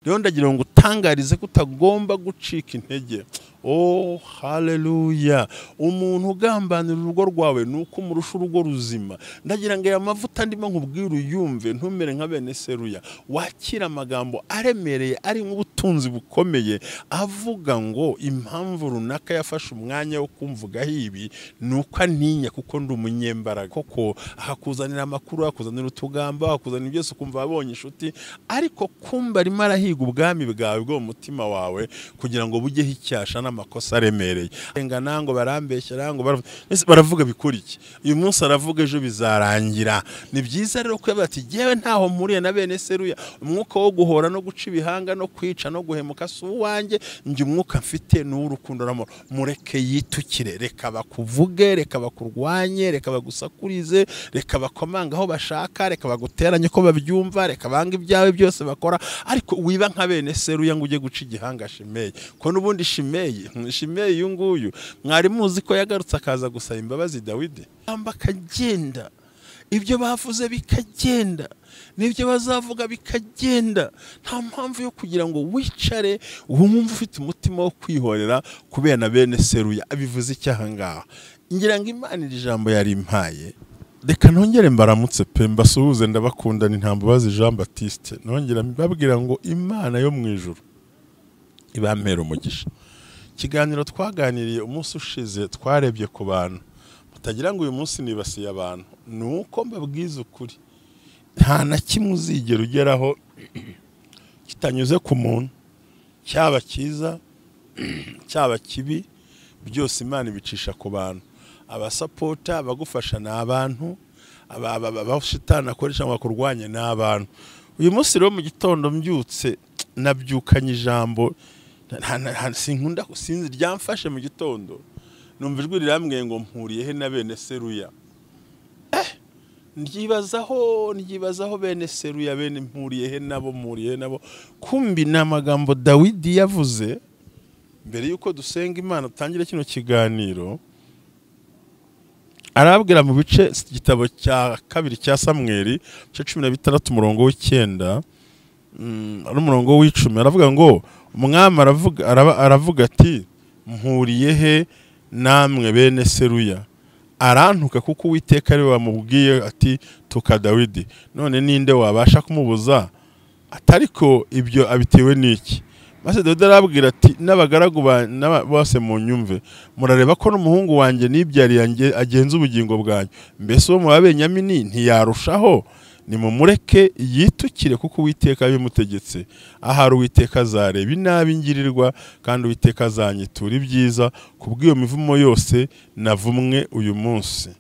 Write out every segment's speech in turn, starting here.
rero ndagira ngo utangarize ko utagomba gucika intege. Oh haleluya. Umuntu ugambanira urugo rwawe nuko umurusha urugo ruzima. Ndagira ngo aya mavuta ndimo nkubwira uyumve, ntumere nka bene Seruya. Wakira amagambo aremereye ari nk'ubutunzi bukomeye avuga ngo impamvu runaka yafashe umwanya wo kumvugaho ibi nuko antinya kuko ndi umunyembaraga. Koko akakuzanira amakuru, akakuzanira utugamba, akakuzanira byose ukumva abonye inshuti, ariko kumba arimo arahiga ubwami bwawe bwo mu mutima wawe kugira ngo bujyeho icyasha n'amakosa aremereye. Engana ngo barambeshyera ngo baravuga bikuri iki. Uyu munsi aravuga ejo bizarangira. Ni byiza rero ko bati jewe ntaho muriye na bene Seruya. Umwuka wo guhora no guca ibihanga no kwica no guhemuka si uwanjye, njye umwuka mfite n'urukundo n'amahoro. Mureke yitukire, reka bakuvuge, reka bakurwanye, reka bagusakurize, reka bakomanga aho bashaka, reka baguteranye ko babyumva, reka banga ibyawe byose bakora, ariko wiba nka bene Seruya ngo ujye guca igihanga Shimeye. Ko n'ubundi Shimeye uyu nguyu mwari muzi ko yagarutse akaza gusaba imbabazi Dawidi, akagenda, ibyo bavuze bikagenda, n'ibyo bazavuga bikagenda. Nta mpamvu yo kugira ngo wicare wumve ufite umutima wo kwihorera kubera na bene Seruya. Abivuze icyaha ngaha. Ngira ngo Imana iri jambo yari impaye, reka nongere mbaramutse pe, mbasuhuze, ndabakunda. Ni Ntambabazi Jean Baptiste. Nongera mbabwira ngo Imana yo mu ijuru ibampera umugisha. Ikiganiro twaganiriye umunsi ushize twarebye ku bantu, mutagira ngo uyu munsi nibasiye abantu. Nuko mbabwiza ukuri, nta na kimwe uzigera ugeraho kitanyuze ku muntu, cyaba cyiza cyaba kibi, byose Imana ibicisha ku bantu. Abasapota, abagufasha ni abantu, abashitana akoresha ngo akurwanye ni abantu. Uyu munsi rero mu gitondo mbyutse nabyukanye ijambo sinkunda sinzi ryamfashe mu gitondo, numva ijwi rirambwiye ngo mpuriye he na bene Seruya. Nyibazaho bene Seruya, bene mpuriye he nabo. Kumbi ni amagambo Dawidi yavuze mbere yuko dusenga Imana tutangire kino kiganiro. Arabwira mu bice igitabo cya kabiri cya Samweli 16 umurongo w'9 n'umurongo w'10, aravuga ngo umwami aravuga ati mpuriye he namwe bene Seruya. Arantuka kuko Uwiteka ari wamubwiye ati tuka Dawidi. None ninde wabasha kumubuza? Atariko ibyo abitewe n'iki? Maze Dawidi arabwira ati n'abagaragu bose mu nyumve, murareba ko n'umuhungu wanjye nibyariye agenza ubugingo bwanyu. Mbese uwo mu Babenyamini ntiyarushaho? Nimumureke yitukire kuko Uwiteka bimutegetse. Ahari Uwiteka azareba inabi ngirirwa, kandi Uwiteka azanyitura ibyiza kubw'iyo mivumo yose navumwe uyu munsi.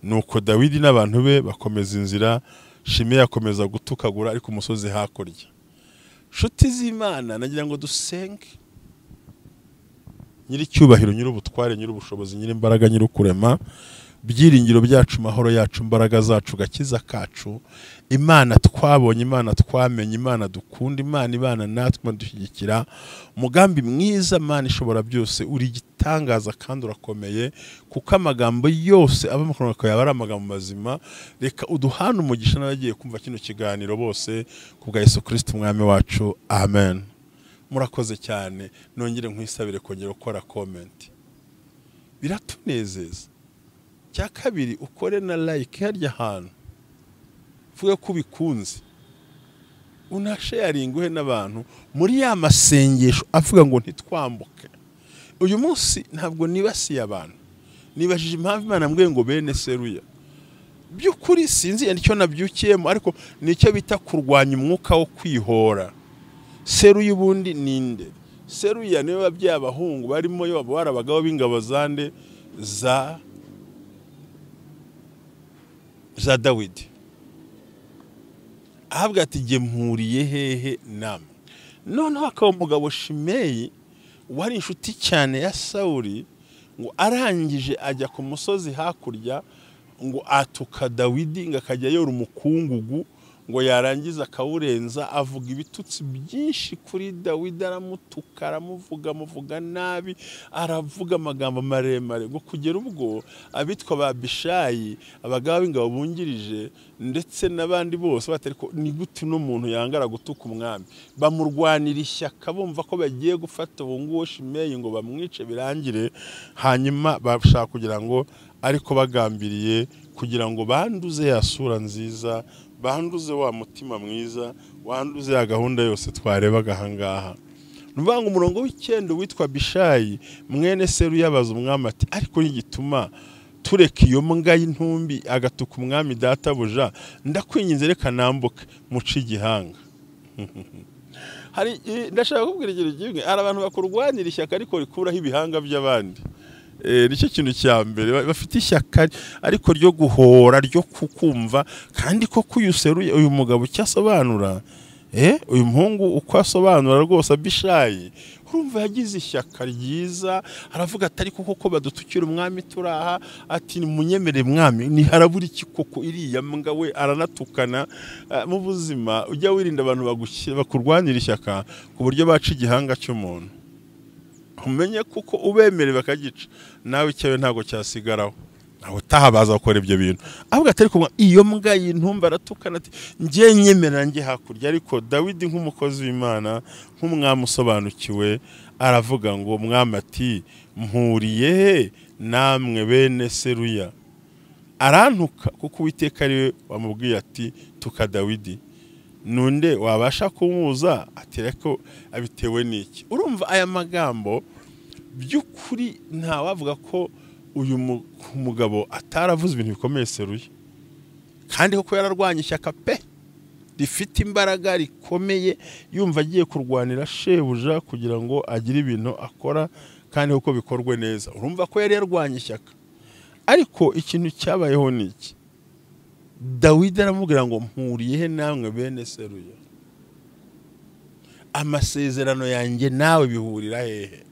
Nuko Dawidi n'abantu be bakomeza inzira. Shimeye akomeza gutukagura ari ku musozi hakurya. Nshuti z'Imana, nagira ngo dusenge. Nyiri cyubahiro, nyiri ubutware, nyiri ubushobozi, nyiri imbaraga, nyiri kurema, byiringiro byacu, mahoro yacu, imbaraga zacu, gakiza kacu, Imana twabonye, Imana twamenye, Imana dukunda, Imana ibana natwe dushyigikira, umugambi mwiza, Imana ishobora byose, uri gitangaza kandi urakomeye, kuko amagambo yose aba mu kanwa kawe ari amagambo mazima. Reka uduhane umugisha n'abagiye kumva kino kiganiro bose, kubwa Yesu Kristo umwami wacu, amen. Murakoze cyane. Nongere nkwisabire kongera gukora comment, biratunezeza. Cya kabiri, ukore na like harya hantu, vuga ko bikunze, unasharinguhe n'abantu muri ya masengesho avuga ngo ntitwambuke. Uyu munsi ntabwo nibasiye abantu, nibajije impamvu Imana mbwiye ngo bene Seruya. Byukuri sinzi nicyo nabyukiyemo, ariko nicyo bita kurwanya umwuka wo kwihora. Seruya ubundi ninde? Seruya niwe babyaye abahungu barimo yo barabagabo b'ingabo zande za Dawidi. Ahabwa ati jye mpuriye hehe namwe. Noneho akaba umugabo Shimeye wari inshuti cyane ya Sawuli, ngo arangije ajya ku musozi hakurya ngo atuka Dawidi, ngo akajya yora umukungugu ngo yarangiza akawurenza avuga ibitutsi byinshi kuri Dawidi, aramutuka, aramuvuga nabi, aravuga amagambo maremare ngo kugera ubwo abitwa ba Bishayi, abagaba b'ingabo bungirije ndetse n'abandi bose batariko ni gute no muntu yangara gutuka umwami, bamurwanira ishyaka bumva ko bagiye gufata ubunguwo Shimeyi ngo bamwice birangire, hanyuma bashaka kugira ngo ariko bagambiriye kugira ngo banduze ya sura nziza, banduze wa mutima mwiza, wanduze ya gahunda yose twarebaga ahangaha. Nuvanga umurongo w'ikendo witwa Bishayi mwene Seruya abaza umwami ati ariko n'igituma tureka iyo mbwa y'intumbi agatuka umwami databuja, ndakwinginze reka nambuke muci igihanga. Hari ndashaka kubwira ikintu kimwe, hari abantu bakurwanira ishyaka ariko rikuraho ibihanga by'abandi. Nicyo kintu cya mbere, bafite ishyaka ariko ryo guhora, ryo kukumva, kandi ko kuyuseruye uyu mugabo cyasobanura uyu muhungu uko asobanura rwose Bishayi, urumva yagize ishyaka ryiza, aravuga atari koko badutukira umwami turaha, ati munyemere mwami, ni harabura iki koko iriya mbwa we aranatukana. Mu buzima ujya wirinda abantu bakurwanira ishyaka ku buryo baca igihanga cy'umuntu, umenye kuko ubemere bakagica, nawe cyawe ntago cyasigaraho, nawe utahabaza gukora ibyo bintu. Ahubwo atari kumva iyo mbwa y'intumba aratukana ati ngiye nyemera njye hakurya. Ariko Dawidi nk'umukozi w'Imana, nk'umwami usobanukiwe, aravuga ngo mwami ati mpuriye he namwe bene Seruya, arantuka kuko Uwiteka ariwe wamubwiye ati tuka Dawidi, nunde wabasha kumuza ati reko abitewe n'iki. Urumva aya magambo by'ukuri nta wavuga ko uyu mugabo ataravuze ibintu bikomeye Seruya, kandi koko yararwanya ishyaka pe rifite imbaraga rikomeye, yumva agiye kurwanira shebuja kugira ngo agire ibintu akora kandi koko bikorwe neza. Urumva ko yari yarwanya ishyaka, ariko ikintu cyabayeho niki, Dawidi aramubwira ngo mpuriye he namwe bene Seruya, amasezerano yanjye nawe bihurira hehe?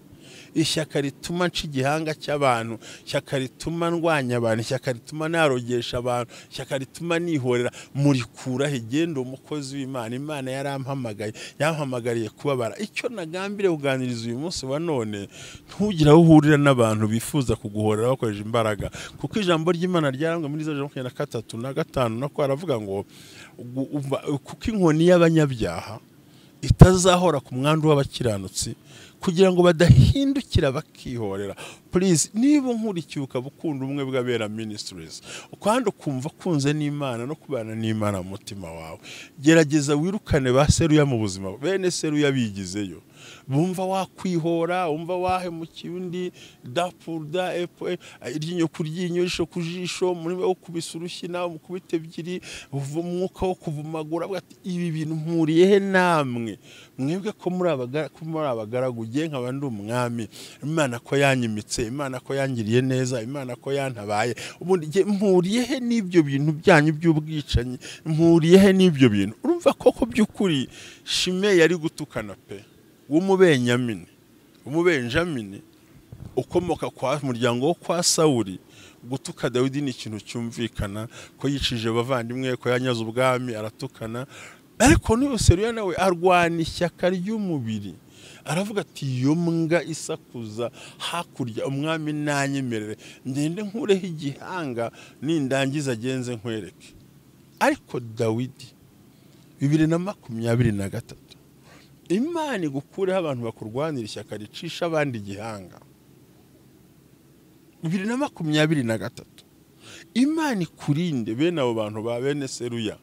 Ishyaka rituma nca igihanga cy'abantu, ishyaka rituma ndwanya abantu, ishyaka rituma narogesha abantu, ishyaka rituma nihorera, murikura he? Genda umukozi w'Imana, Imana yampamagariye kubabara. Icyo nagambire kuganiriza uyu munsi wa none, ntugira aho uhurira n'abantu bifuza kuguhorera bakoresha imbaraga, kuko ijambo ry'Imana ryarambwe muri Zaburi 23 na 5 nako aravuga ngo kuko inkoni y'abanyabyaha itazahora ku mwandu w'abakiranutsi, kugira ngo badahindukira bakihorera. Please, niba nkurikiye ukabukunda umwe bw'abera ministries, ukandi ukumva kunze n'Imana no kubana n'Imana mu mutima wawe, gerageza wirukane ba Seruya mu buzima. Bene Seruya bigizeyo, bumva wakwihora, umva wahemukiye undi, dapurda iryinyo kuryinyo, jisho kujisho, muri wo kubisa urushyi nawe mukubite ebyiri, umwuka wo kuvumagura. Ibi bintu mpuriye he namwe mwebwe ko muri abagaragu, ngiye nkaba ndi umwami, Imana ko yanyimitse, Imana ko yangiriye neza, Imana ko yantabaye, ubundi mpuriye he n'ibyo bintu byanyu by'ubwicanyi? Mpuriye he n'ibyo bintu? Urumva koko by'ukuri Shimeyi yari gutukana pe, w'umubenyamini, umubenjamini ukomoka kwa muryango wo kwa Sawuli. Gutuka Dawidi ni ikintu cyumvikana, ko yicije bavandimwe, ko yanyaze ubwami, aratukana. Ariko n'uyu Seruya nawe arwana ishyaka ry'umubiri, aravuga ati iyo mbwa isakuza hakurya umwami nanyemerere ngende nkureho igihanga, nindangiza agenze nkwereke. Ariko Dawidi 2023 Imana igukureho abantu bakurwanira ishyaka ricisha abandi igihanga. 2023 Imana ikurinde bene abo bantu ba bene Seruya.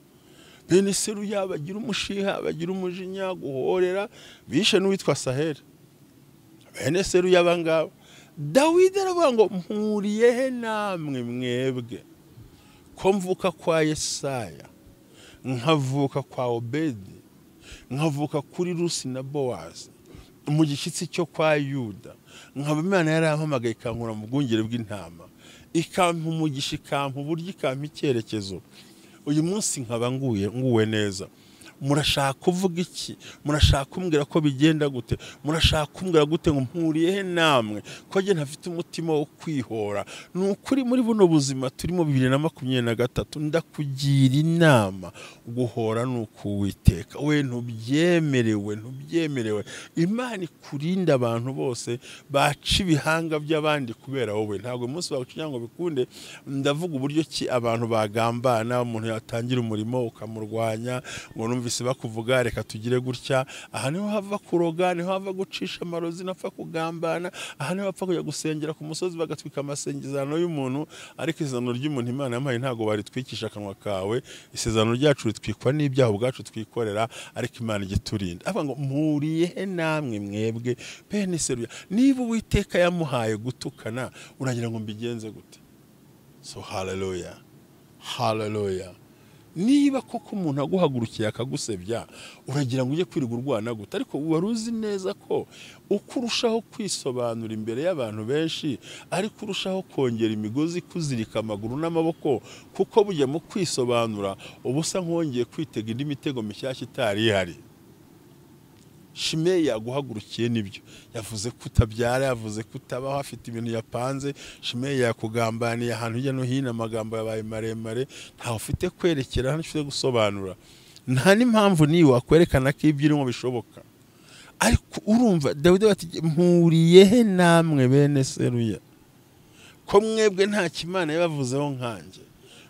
Bene Seruya bagira umushiha, bagira umujinya, guhorera, bishe n'uwitwa Sahera. Bene Seruya bangabo, Dawidi aravuga ngo mpuriye he namwe mwebwe, ko mvuka kwa Yesaya, nkavuka kwa Obedi, nkavuka kuri Rusi na Bowazi, mu gishyitsi cyo kwa Yuda, nkaba Imana yarampamagaye ikankura mu bwungere bw'intama, ikampa umugisha, ikampa uburyo, ikampa icyerekezo. Uyu munsi nkaba nguwe neza. murashaka kuvuga iki, murashaka kumbwira ko bigenda gute, murashaka kumbwira gute ngo mpuriye he namwe ko nge ntafite umutima wo kwihora. Nukuri muri buno buzima turimo 2023 ndakugira inama guhora nuko Uwiteka we ntubyemerewe. Imana ikurinda abantu bose baca ibihanga by'abandi kubera wowe. Ntabwo umunsi wawe ngo bikunde. Ndavuga uburyo ki abantu bagambana, umuntu yatangira umurimo ukamurwanya ngo numvise bakuvuga reka tugire gutya. Aha niho hava kuroga, niho hava gucisha amarozi, napfa kugambana. Aha niho bapfa kujya gusengera ku musozi bagatwika amasengezano y'umuntu. Ariko isezerano ry'umuntu Imana yampaye ntago baritwikisha akanwa kawe. Isezerano ryacu ritwikwa n'ibyaha ubwacu twikorera, ariko Imana igiturinda. Avuga ngo mpuriye he namwe mwebwe bene seruya. Niba Uwiteka yamuhaye gutukana uragira ngo mbigenze gute? So hallelujah. Niba koko umuntu aguhagurukiye akagusebya uragira ngo ujye kwirirwa urwana gute? Ariko wari uzi neza ko uko urushaho kwisobanura imbere y'abantu benshi ariko urushaho kongera imigozi kuzirika amaguru n'amaboko, kuko bujya mu kwisobanura ubusa nkongeye kwitega indi mitego mishyashya itari ihari. Shimeyi yaguhagurukiye nibyo, yavuze ko utabyara, yavuze ko utabaho, afite ibintu yapanze. Shimeyi yakugambaniye ahantu hirya no hino, amagambo yabaye maremare, ntaho ufite kwerekera, ntaho ufite gusobanura, nta n'impamvu niyo wakwerekana ko ibyo urimo bishoboka. Ariko urumva Dawidi ati mpuriye he namwe bene seruya ko mwebwe nta kimana yabavuzeho nkanjye,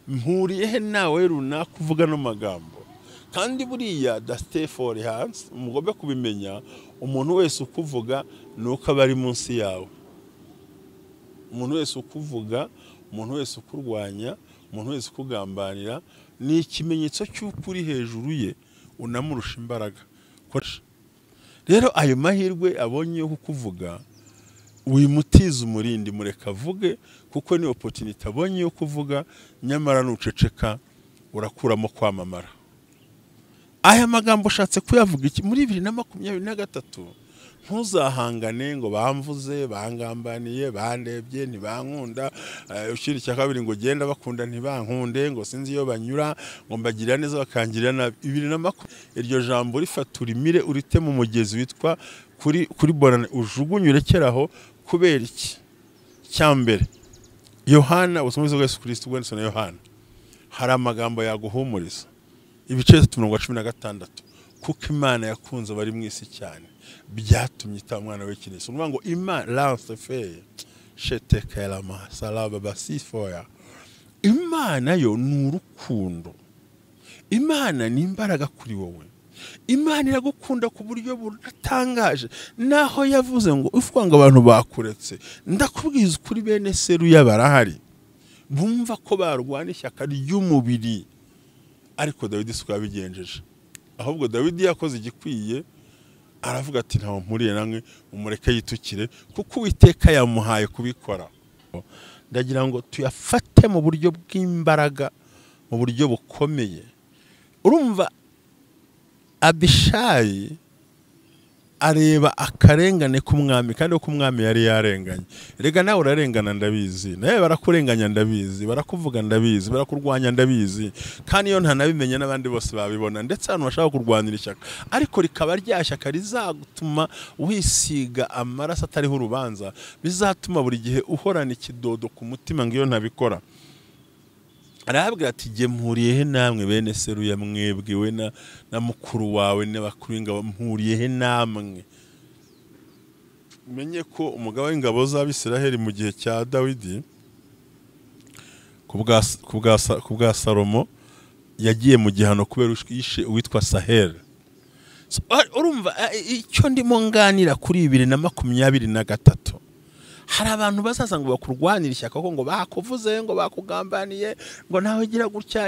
mpuriye he nawe runaka uvuga no magambo. Kandi buriya stay for hands mugombe kubimenya, umuntu wese ukuvuga nuko abari munsi yawe. Umuntu wese ukuvuga, umuntu wese ukurwanya, umuntu wese ukugambanira ni ikimenyetso cy'uko uri hejuru ye unamurusha imbaraga. Rero ayo mahirwe abonye yo kukuvuga wimutiza umurindi, mureka avuge, kuko ni opportunity abonye yo kuvuga. Nyamara nuceceka urakuramo kwamamara. Aya magambo ushatse kuyavuga iki muri 2023? Ntuzahangane ngo bamvuze, bangambaniye, bandebye, ntibankunda. Ushira cya kabiri ngo genda bakunda ntibankunde, ngo sinzi iyo banyura, ngo mbagira neza bakangirira nabi. 2020 iryo jambo rifatura imire urite mu mugezi witwa kuri borane ujugunyurekeraho. Kubera iki? Cyambere Yohana, ubutumwa bwa Yesu Kristo bwanditswe na Yohana, hari amagambo yaguhumuriza. Ibice 3:16, kuko Imana yakunze bari mu isi cyane byatumye itanga umwana w'ikinisi. Urumva ngo Imana lance fait shetekela ma salaba basifoya. Imana yo ni urukundo, Imana ni imbaraga kuri wowe. Imana iragukunda ku buryo buratangaje, naho yavuze ngo ufwanga abantu bakuretse. Ndakubwiza kuri bene seruya barahari bumva ko barwana ishyaka ry'umubiri, ariko Dawidi suka yabigenjeje. Ahubwo Dawidi yakoze igikwiye, aravuga ati ntaho mpuriye namwe, umureke yitukire, kuko Uwiteka yamuhaye kubikora. Ndagira ngo tuyafate mu buryo bw'imbaraga, mu buryo bukomeye. Urumva Abishayi areba akarengane k'umwami, kandi ko umwami yari yarenganye. Rega nawe urarengana ndabizi, nawe barakurenganya ndabizi, barakuvuga ndabizi, barakurwanya ndabizi, kandi iyo ntanabimenya n'abandi bose babibona, ndetse abantu bashaka kurwanira ishyaka, ariko rikaba ryashyaka rizagutuma wisiga amaraso atariho urubanza, bizatuma buri gihe uhorana ikidodo ku mutima ngo iyo ntabikora. Arahabwira ati jye mpuriye he namwe bene seruya mwebwiwe na mukuru wawe n'abakuru ingabo, mpuriye he namwe. Menye ko umugabo w'ingabo z'Abisiraheli mu gihe cya Dawidi ku bwa Salomo yagiye mu gihano kubera yishe uwitwa Sahel. Urumva icyo ndimo nganira kuri 2023, hari abantu bazaza ngo bakurwanira ishyaka ko ngo bakuvuze, ngo bakugambaniye, ngo nawe gira gutya.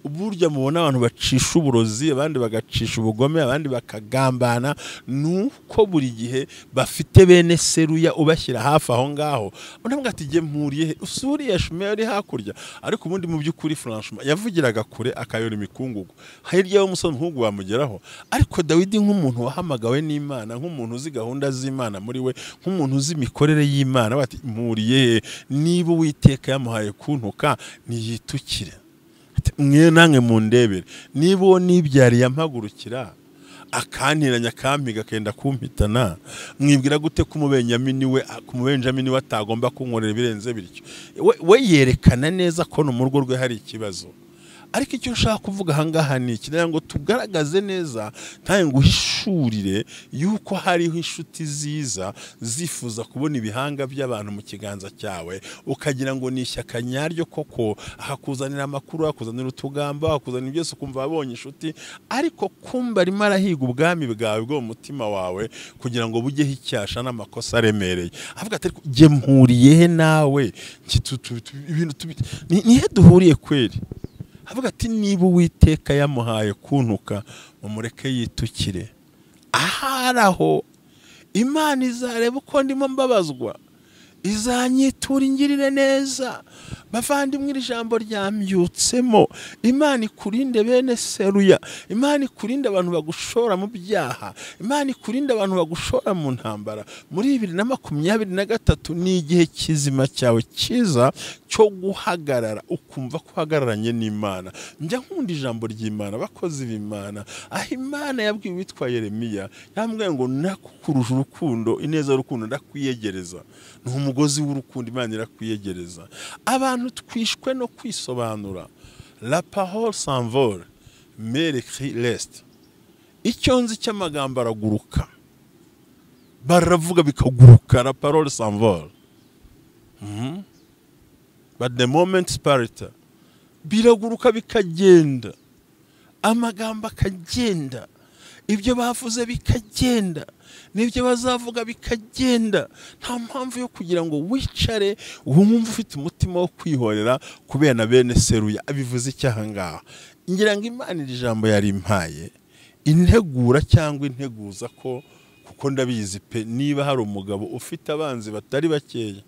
Burya mubona abantu bacisha uburozi, abandi bagacisha ubugome, abandi bakagambana, nuko buri gihe bafite bene seruya ubashyira hafi aho ngaho. Unavuga ati jye mpuriye usuriye Shimeyi hakurya, ariko ubundi mu by'ukuri franchement yavugiraga kure akayora imikungugu. Hirya y'umusozi nkugu bamugeraho. Ariko Dawidi nk'umuntu wahamagawe n'Imana, nk'umuntu uzi gahunda z'Imana muri we, nk'umuntu uzi imikorere y'Imana, bati mpuriye niba Uwiteka yamuhaye kuntuka niyitukire. mwe nange mundebere niba uwo nibyariye ampagurukira akantiranya akampiga kenda kumpitana mwibwira gute ko umubenjamini we atagomba kunkorera ibirenze bityo we yerekana neza ko no mu rugo rwe hari ikibazo. Ariko icyo nshaka kuvuga ahangaha ni ikira ngo tugaragaze neza ntaye nguhishurire yuko hariho inshuti ziza zifuza kubona ibihanga by'abantu mu kiganza cyawe ukagira ngo ni ishyaka nyaryo koko akakuzanira amakuru akuzanira utugamba akuzanira byose ukumva wabonye inshuti ariko kumba arimo arahiga ubwami bwawe bwo mu mutima wawe kugira ngo bujyeho icyasha n'amakosa aremereye avuga ati jye mpuriye he nawe nihe duhuriye kweri. Avuga ati niba Uwiteka yamuhaye kuntuka mumureke yitukire aharaho Imana izareba uko ndimo mbabazwa izanyitura ingirire neza. Bavandimwe iri jambo ryambyutsemo. Imana ikurinde bene seruya, Imana ikurinde abantu bagushora mu byaha, Imana ikurinde abantu bagushora mu ntambara. Muri 2023 ni igihe kizima cyawe cyiza cyo guhagarara ukumva ko uhagararanye n'Imana. Njya nkunda ijambo ry'Imana bakozi b'Imana aho Imana yabwiye witwa Yeremiya yambwiye ngo nakukuruje urukundo ineza y'urukundo ndakwiyegereza. Ni umugozi w'urukundo Imana irakwiyegereza. Abantu twishwe no kwisobanura. La parole s'envole mais l'écrit reste. Icyo nzi cy'amagambo araguruka baravuga bikaguruka. La parole s'envole but the moment spirit biraguruka bikagenda amagambo akagenda ibyo bavuze bikagenda n'ibyo bazavuga bikagenda. Nta mpamvu yo kugira ngo wicare wumve ufite umutima wo kwihorera kubera na bene seruya abivuze icyaha ngaha. Ngira ngo Imana iri jambo yari impaye integura cyangwa integuza ko kuko ndabizi pe niba hari umugabo ufite abanzi batari bakeya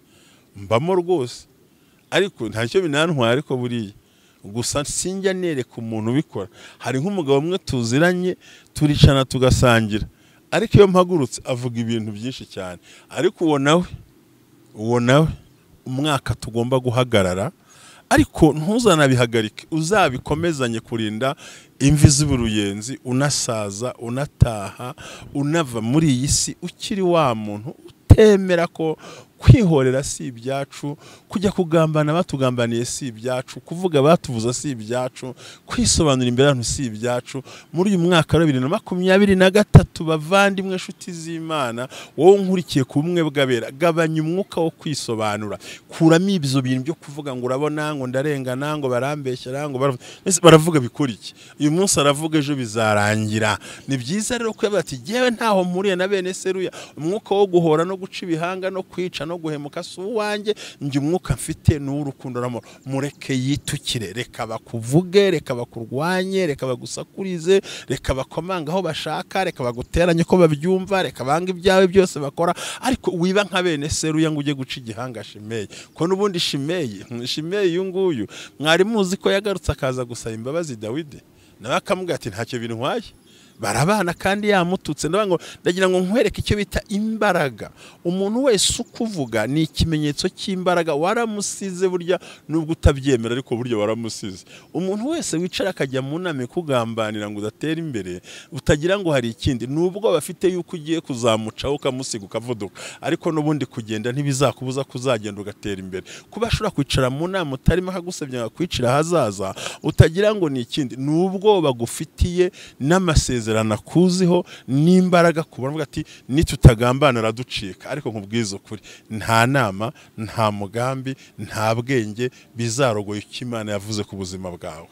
mbamo rwose ariko ntacyo binantwara ariko buriya gusa sinjya nereka umuntu ubikora. Hari nk'umugabo umwe tuziranye turicana tugasangira ariko iyo mpagurutse avuga ibintu byinshi cyane ariko uwo nawe umwaka tugomba guhagarara ariko ntuzanabihagarike uzabikomezanye kurinda imvi z'uruyenzi unasaza unataha unava muri iyi si ukiri wa muntu utemera ko kwihorera si ibyacu, kujya kugambana batugambaniye si ibyacu, kuvuga batuvuza si ibyacu, kwisobanura imbere y'abantu si ibyacu. Muri uyu mwaka wa 2023 bavandimwe nshuti z'Imana wowe nkurikiye ku bumwe bw'abera gabanya umwuka wo kwisobanura. Kuramo ibyo bintu byo kuvuga ngo urabona ngo ndarengana ngo barambeshyera ngo baravuga bikora iki. Uyu munsi aravuga ejo bizarangira. Ni byiza rero ko bati jewe ntaho mpuriye na bene seruya. Umwuka wo guhora no guca ibihanga no kwica no guhemuka si uwanjye, njye umwuka mfite n'urukundo n'amahoro. Mureke yitukire, reka bakuvuge, reka bakurwanye, reka bagusakurize, reka bakomanga aho bashaka, reka baguteranye ko babyumva, reka banga ibyawe byose bakora, ariko wiba nka bene seruya ngo ujye guca igihanga Shimeye. Ko n'ubundi Shimeye uyu nguyu mwari muzi ko yagarutse akaza gusaba imbabazi Dawidi, nawe akamubwira ati ntacyo bintwaye, barabana kandi yamututse. Ndagira ngo nkwereke icyo bita imbaraga. Umuntu wese ukuvuga ni ikimenyetso cy'imbaraga. Waramusize burya nubwo utabyemera ariko burya waramusize. Umuntu wese wicara akajya mu nama kugambanira ngo udatera imbere utagira ngo hari ikindi nubwo bafite yuko ugiye kuzamucaho ukamusiga ukavuduka, ariko n'ubundi kugenda ntibizakubuza kuzagenda ugatera imbere. Kuba ashobora kwicara mu nama utarimo akagusebya ngakwicira hazaza utagira ngo ni ikindi nubwo bagufitiye n'amasezerano kuziho n'imbaraga kubona ati nitutagambana raducika. Ariko nkubwiza ukuri nta nama nta mugambi nta bwenge bizarogoye icyo Imana yavuze ku buzima bwawe.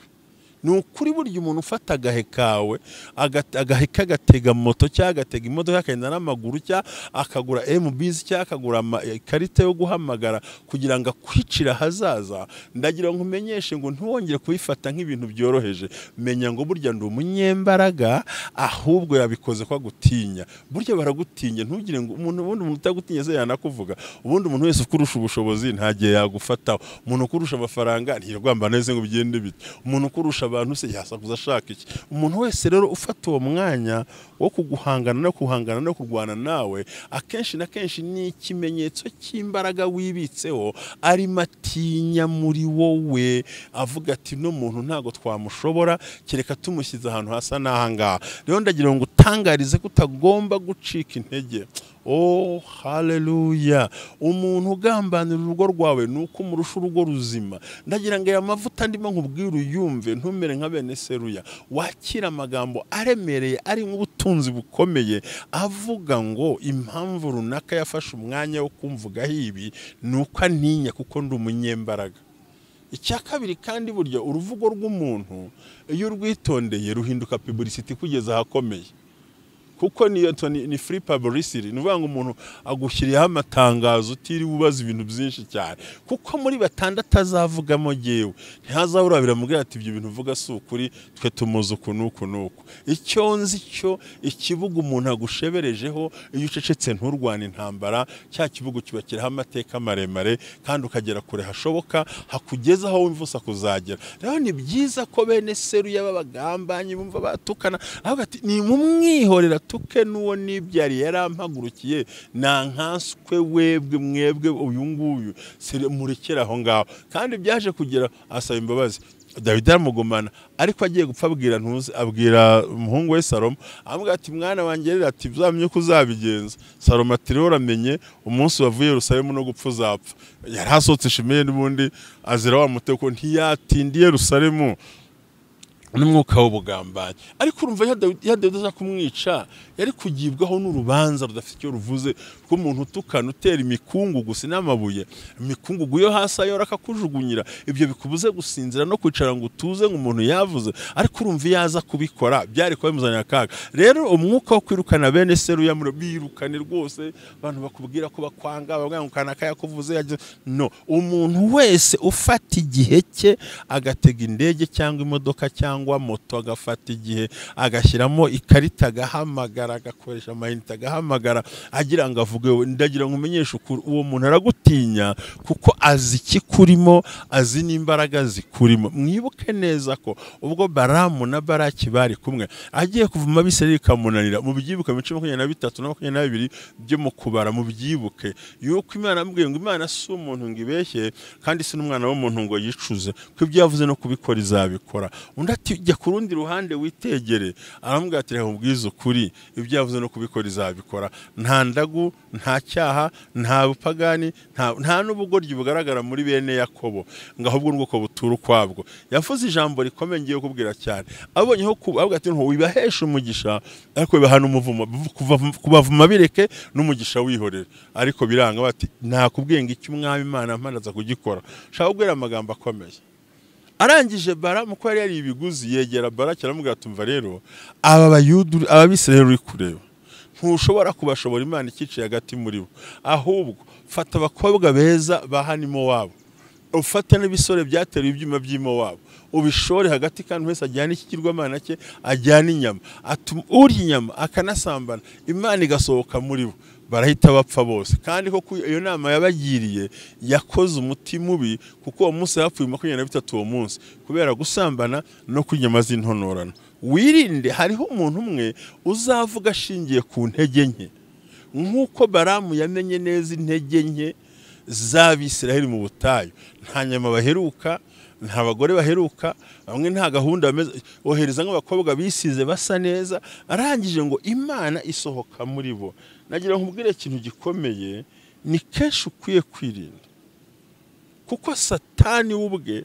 Ni ukuri burya umuntu ufata agahe kawe agaheka agatega moto cyangwa agatega imodoka akagenda n'amaguru cyangwa akagura MBS cyangwa akagura ikarita yo guhamagara kugira ngo akwicira hazaza, ndagira ngo umenyeshe ngo ntiwongere kubifata nk'ibintu byoroheje. Menya ngo burya ndi umunyembaraga, ahubwo yabikoze kwa gutinya. Burya baragutinya, ntugire ngo umuntu utagutinya se yanakuvuga. Ubundi umuntu wese ukurusha ubushobozi ntagiye yagufataho. Umuntu ukurusha amafaranga ntirwamba neze ngo bigende bite. Umuntu ukurusha abantu se yasakuza ashaka iki. Umuntu wese rero ufata uwo mwanya wo kuguhangana no kurwana nawe, akenshi na kenshi ni ikimenyetso cy'imbaraga wibitseho, ari matinya muri wowe, avuga ati no muntu ntago twamushobora kereka tumushyize ahantu hasa n'ahangaha. Rero ndagira ngo utangarize ko utagomba gucika intege. Oh, haleluya. Umuntu ugambanira urugo rwawe nuko umurusha urugo ruzima. Ndagira ngo aya mavuta ndimo nkubwira uyumve, ntumere nka bene Seruya. Wakira amagambo aremereye ari nk'ubutunzi bukomeye, avuga ngo impamvu runaka yafashe umwanya wo kumvugaho ibi nuko antinya kuko ndi umunyembaraga. Icya kabiri kandi burya uruvugo rw'umuntu iyo urwitondeye ruhinduka publicity kugeza ahakomeye. Kuko ni free publicity, nuvuga ngo umuntu agushyiriyeho amatangazo utiri ubaza ibintu byinshi cyane. Kuko muri batandatu azavugamo jewe ntihazabura biramubwira ati ibyo bintu uvuga si ukuri, twe tumuzi uku nuku nuku. Icyo nzi cyo ikibuga umuntu agusheberejeho iyo ucecetse nturwane intambara, cya kibuga kibakiraho amateka maremare kandi ukagera kure hashoboka, hakugeza aho wimvusa kuzagera. Rero ni byiza ko bene Seruya babagambanye bumva batukana, avuga ati ni mumwihorera tuke nuwo nibyari yarampagurukiye na nkanswe webwe mwebwe uyu nguyu murekera aho ngaho. Kandi byaje kugera asaba imbabazi. David aramugumana ariko agiye gupfa abwira umuhungu we Salomo, avuga ati mwana wanjye rero ati uzamenye ko uzabigenza. Salomo ati rero uramenye umunsi wavuye Yerusalemu no gupfa uzapfa. Yari hasotse Shimeye n'ubundi azira wa muteko ntiyatindiye Yerusalemu n'umwuka w'ubugambanyi. Ariko urumva ya Dawidi aza kumwica yari kugibwaho n'urubanza rudafite icyo ruvuze, ko umuntu utukana utera imikungugu sinamabuye, imikungugu yo hasi ayora akakujugunyira, ibyo bikubuze gusinzira no kwicara ngo utuze nk'umuntu yavuze. Ariko urumva yaza kubikora byari kuba bimuzanira akaga. Rero umwuka wo kwirukana bene Seruya birukane rwose, abantu bakubwira ko bakwanga, bavuga ngo kanaka yakuvuze no. Umuntu wese ufata igihe cye agatega indege cyangwa imodoka cyangwa moto, agafata igihe agashyiramo ikarita agahamagara, agakoresha amayinite agahamagara agira ngo avuge, ndagira ngo umenyeshe ukuri uwo muntu aragutinya kuko azi ikikurimo, azi n'imbaraga zikurimo. Mwibuke neza ko ubwo Baramu na Baraki bari kumwe agiye kuvuma Abisirayeli kamunanira, mu byibuke 23 na 22 byo mu kubara, mu byibuke yuko Imana amubwiye ngo Imana si umuntu ngo ibeshye kandi si n'umwana w'umuntu ngo yicuze, ko ibyo yavuze no kubikora izabikora. Undi ati jya ku rundi ruhande witegere, aramubwira ati reka mubwize ukuri ibyo yavuze no kubikora izabikora. Nta ndagu, nta cyaha, nta bupagani, nta n'ubugoryi bugaragara muri bene Yakobo, ngo ahubwo n'ubwoko butura ukwabwo. Yavuze ijambo rikomeye ngiye kubwira cyane, abonyeho avuga ati nto wibahesha umugisha ariko bibahana umuvumo, kubavuma bireke n'umugisha wihorere. Ariko biranga bati nakubwiye ngo icyo umwami Imana mpanaza kugikora. Shaka kubwira amagambo akomeye. Arangije Baramu ko yari ibiguzi yegera Baraki aramubwira ati umva rero aba bayudu ababisirayeli uri kureba ntushobora kubashobora, Imana ikiciye hagati muri bo, ahubwo fata abakobwa beza bahanimo wabo, ufate n'ibisore byateruye ibyuma by'imo wabo, ubishore hagati kandi wese ajyana ikigirwamana cye, ajyana inyama, uri inyama akanasambana, Imana igasohoka muri bo, barahita bapfa bose. Kandi koko iyo nama yabagiriye yakoze umuti mubi, kuko uwo munsi hapfuye 23 uwo munsi kubera gusambana no kunyama z'intonorano. Wirinde, hariho umuntu umwe uzavuga ashingiye ku ntege nke, nk'uko Baramu yamenye neza intege nke z'Abisirayeli mu butayu. Nta nyama baheruka, nta bagore baheruka, bamwe nta gahunda ohereza nk'abakobwa bisize basa neza. Arangije ngo Imana isohoka muri bo. Nagira nkubwire ikintu gikomeye, ni kenshi ukwiye kwirinda, kuko Satani ubwe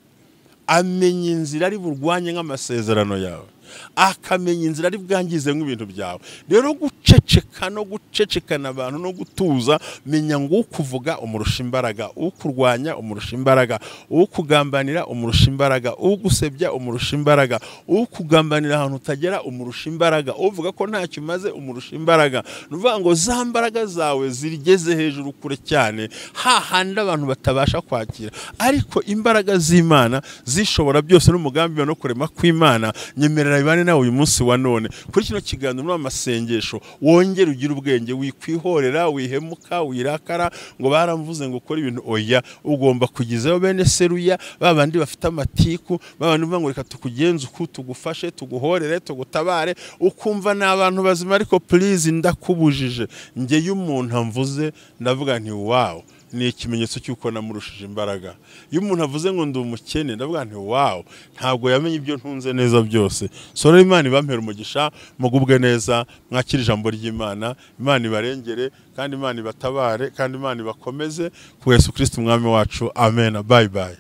amenya inzira ari burwanye nk'amasezerano yawe, akamenya inzira ari bwangize nk'ibintu byawe. Rero guceceka no gucecekana abantu no gutuza, menya ngo ukuvuga umurusha imbaraga, ukurwanya umurusha imbaraga, ukugambanira umurusha imbaraga, ugusebya umurusha imbaraga, ukugambanira ahantu utagera umurusha imbaraga, uvuga ko ntacyo umaze umurusha imbaraga. Nuvuga ngo za mbaraga zawe zirigeze hejuru kure cyane, hahandi abantu batabasha kwakira. Ariko imbaraga z'Imana zishobora byose n'umugambi no kurema kw'Imana, nyemerera ibane nawe uyu munsi wa none kuri kino kiganiro n'amasengesho wongere ugire ubwenge, wikwihorera, wihemuka, wirakara ngo baramvuze ngo ukora ibintu. Oya, ugomba kugizayo bene seruya, babandi bafite amatiku, babandi uvuga ngo reka tukugenze uku, tugufashe, tuguhorere, tugutabare, ukumva ni abantu bazima. Ariko please ndakubujije, njye y'umuntu amvuze ndavuga nti wow, ni ikimenyetso cy'uko namurushije imbaraga. Iyo umuntu avuze ngo ndi umukene ndavuga nti wow, ntabwo yamenye ibyo ntunze neza byose. Sora Imana ibampera umugisha, mugubwe neza, mwakira ijambo ry'Imana, Imana ibarengere kandi Imana ibatabare kandi Imana ibakomeze ku Yesu Kristo umwami wacu. Amen. Bye bye.